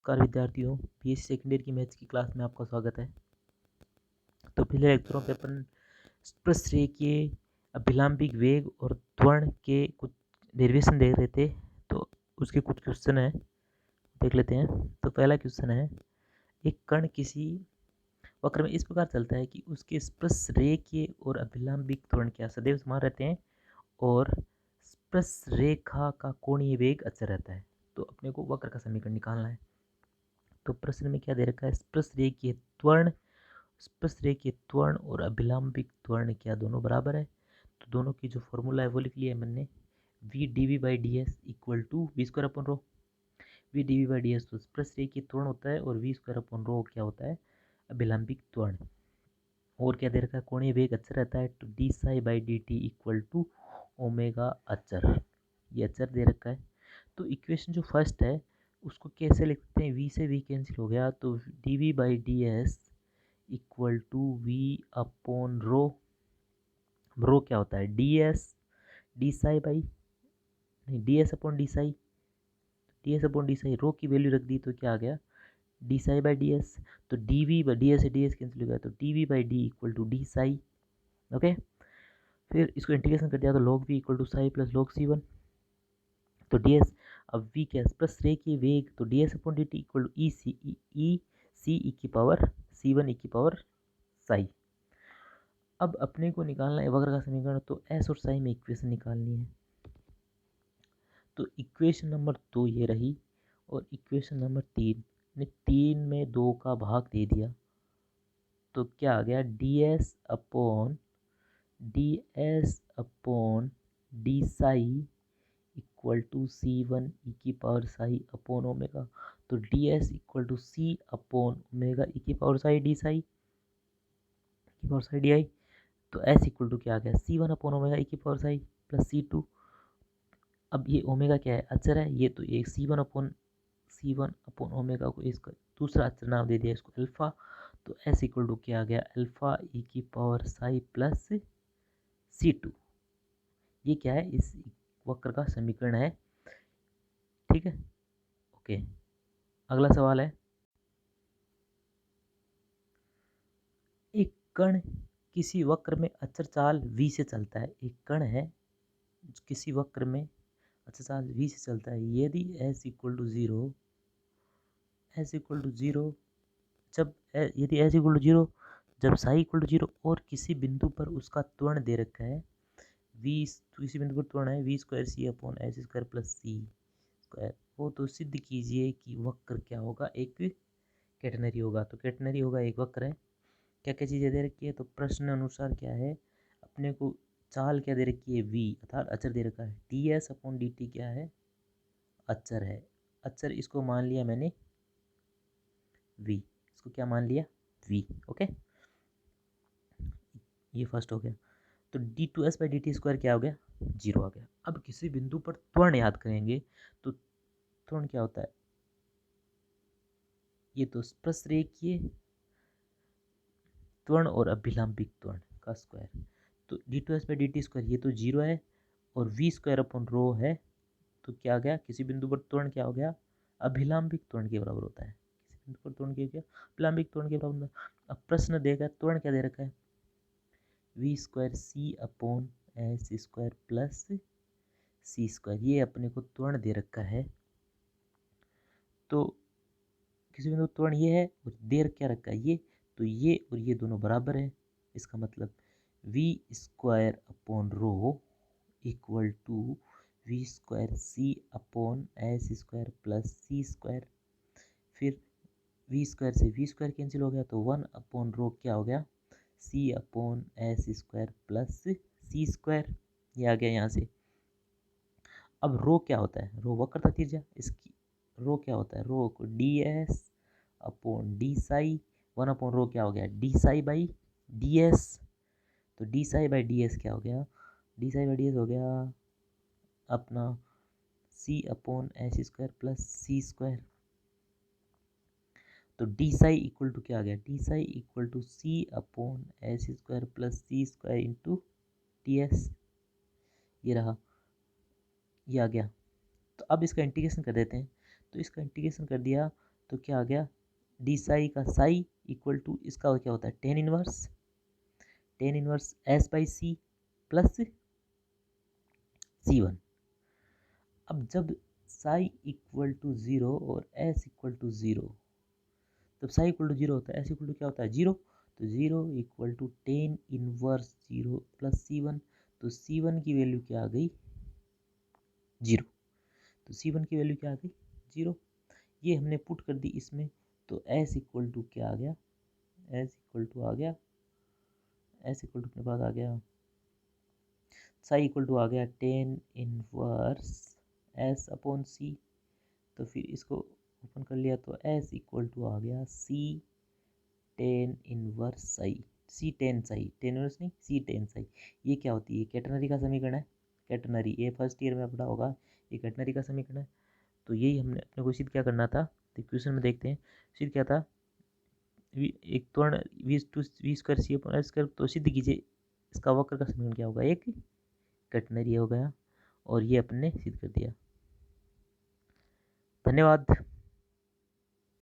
नमस्कार विद्यार्थियों, BSc second year की मैथ्स की क्लास में आपका स्वागत है। तो पिछले लेक्चरों पे अपन स्पर्शरेखीय अभिलंबिक वेग और त्वरण के कुछ डेरिवेशन देख रहे थे। तो उसके कुछ क्वेश्चन है, देख लेते हैं। तो पहला क्वेश्चन है, एक कण किसी वक्र में इस प्रकार चलता है कि उसके स्पर्शरेखीय और अभिलंबिक त्वरण क्या सदैव समान रहते हैं और स्पर्शरेखा का कोणीय वेग अचर रहता है। तो अपने को वक्र का समीकरण निकालना है। तो प्रश्न में क्या दे रखा है, स्पर्शरेखीय त्वरण और अभिलंबिक त्वरण क्या दोनों बराबर है। तो दोनों की जो फॉर्मूला है वो लिख लिया है मैंने, v d we by D S equal to v square upon rho. V d we by D S तो स्पर्शरेखीय त्वरण होता है और वी स्क्वायर अपन रो क्या होता है, अभिलंबिक त्वरण। और क्या दे रखा है, कोणीय वेग अचर रहता है। तो d psi by d T equal to omega अचर, ये अचर दे रखा है। तो इक्वेशन जो फर्स्ट है उसको कैसे लिखते हैं, v से v कैंसिल हो गया तो D we by D S equal to V upon rho. Rho क्या होता है, D S D psi by, नहीं D S upon D psi, D S upon D psi, rho की वैल्यू रख दी तो क्या आ गया, D psi by D S. तो D we by D S से डी एस कैंसिल हो गया तो D we by D equal to D psi. Okay, फिर इसको इंटीग्रेशन कर दिया तो log V equal to psi plus log C one. तो डी एस, अब v क्या प्लस रे की वेग, तो D S upon D T equal to E C E की पावर सी वन ई की पावर साई। अब अपने को निकालना है वक्र का समीकरण, तो एस और साई में इक्वेशन निकालनी है। तो इक्वेशन नंबर 2 ये रही और इक्वेशन नंबर 3 ने 3 में 2 का भाग दे दिया तो क्या आ गया, D S upon D psi equal to C one E की पावर साई अपॉन ओमेगा। तो D S equal to C upon omega ई की पावर साई डी साई की पावर साई डी आई। तो एस इक्वल टू क्या आ गया, सी वन अपॉन ओमेगा ई की power psi plus c two. अब ये ओमेगा क्या है, अचर है, ये तो ये सी वन अपॉन ओमेगा को इसका दूसरा अचर नाम दे दिया इसको अल्फा। तो एस इक्वल टू क्या आ गया, अल्फा ई की power psi plus c two. ये क्या है, इस वक्र का समीकरण है। ठीक है, ओके। अगला सवाल है, एक कण किसी वक्र में अचर चाल v से चलता है। एक कण है किसी वक्र में अचर चाल v से चलता है, यदि s इक्वल टू जीरो, यदि s इक्वल टू जीरो, जब साई इक्वल टू जीरो और किसी बिंदु पर उसका त्वरण दे रखा है v, तो किसी बिंदु पर त्वरण है v square c upon s square plus c square, वो तो सिद्ध कीजिए कि वक्र क्या होगा, एक कैटेनरी होगा। तो कैटेनरी होगा, एक वक्र है, क्या क्या चीज़ें दे रखी है। तो प्रश्न अनुसार क्या है, अपने को चाल क्या दे रखी है, v अर्थात अचर दे रखा है। D S upon D T क्या है, अचर है। अचर इसको मान लिया मैंने v, इसको क्या मान लिया, v। ओके, ये फर्स्ट हो गया। तो d two s by d t square क्या हो गया, जीरो आ गया। अब किसी बिंदु पर त्वरण याद करेंगे तो त्वरण क्या होता है, ये तो स्पर्शरेखीय त्वरण और अभिलंबिक त्वरण का स्क्वायर। तो d two s by d t square ये तो जीरो है और वी स्क्वायर अपन रो है, तो क्या आ गया, किसी बिंदु पर त्वरण क्या हो गया, अभिलंबिक त्वरण के बराबर होता है। किसी बिंदु पर त्वरण क्या, अभिलंबिक त्वरण के बराबर। अब प्रश्न देगा त्वरण क्या दे रखा है, v square c upon s square plus c square, ये अपने को त्वरण दे रखा है। तो किसी बिंदु त्वरण ये है और देर क्या रखा है ये, तो ये और ये दोनों बराबर है। इसका मतलब v square upon rho equal to v square c upon s square plus c square. फिर वी स्क्वायर से वी स्क्वायर कैंसिल हो गया तो वन अपॉन रो क्या हो गया, c upon s square plus c square, ये आ गया यहाँ से। अब रो क्या होता है, रो वक्र था त्रिज्या, इसकी रो क्या होता है, रो को d S upon D psi, one upon rho क्या हो गया, D psi by D S. तो d psi by D s क्या हो गया, D psi by D s हो गया अपना c upon s square plus c square. तो डी साई इक्वल टू क्या आ गया, D psi equal to C upon s square plus c square into t s, ये रहा, ये आ गया। तो अब इसका इंटीग्रेशन कर देते हैं। तो इसका इंटीग्रेशन कर दिया तो क्या आ गया, डी साई का साई इक्वल टू इसका क्या होता है, tan inverse s by c plus c one. अब जब साई इक्वल टू ज़ीरो और एस इक्वल टू ज़ीरो, जब साई इक्वल टू जीरो होता है, एस इक्वल टू क्या होता है, जीरो, तो zero equal to tan inverse zero plus c one, तो सी वन की वैल्यू क्या आ गई, जीरो। तो सी वन की वैल्यू क्या आ गई, जीरो। ये हमने पुट कर दी इसमें, तो एस इक्वल टू क्या आ गया, एस इक्वल टू आ गया, एस इक्वल टू अपने पास आ गया, साई इक्वल टू आ गया टेन इनवर्स एस अपॉन सी। तो फिर इसको ओपन कर लिया तो एस इक्वल टू आ गया सी टेन इनवर्स साई, सी टेन साई, टेन इनवर्स नहीं, सी टेन साई। ये क्या होती है, कैटनरी का समीकरण है, कैटनरी, ये फर्स्ट ईयर में पढ़ा होगा, ये कैटनरी का समीकरण है। तो यही हमने अपने को सिद्ध क्या करना था, तो क्वेश्चन में देखते हैं सिद्ध क्या था, एक त्वरण v to v square c upon s square, तो सिद्ध कीजिए इसका वक्र का समीकरण क्या होगा, एक कैटनरी हो गया, और ये अपने सिद्ध कर दिया। धन्यवाद।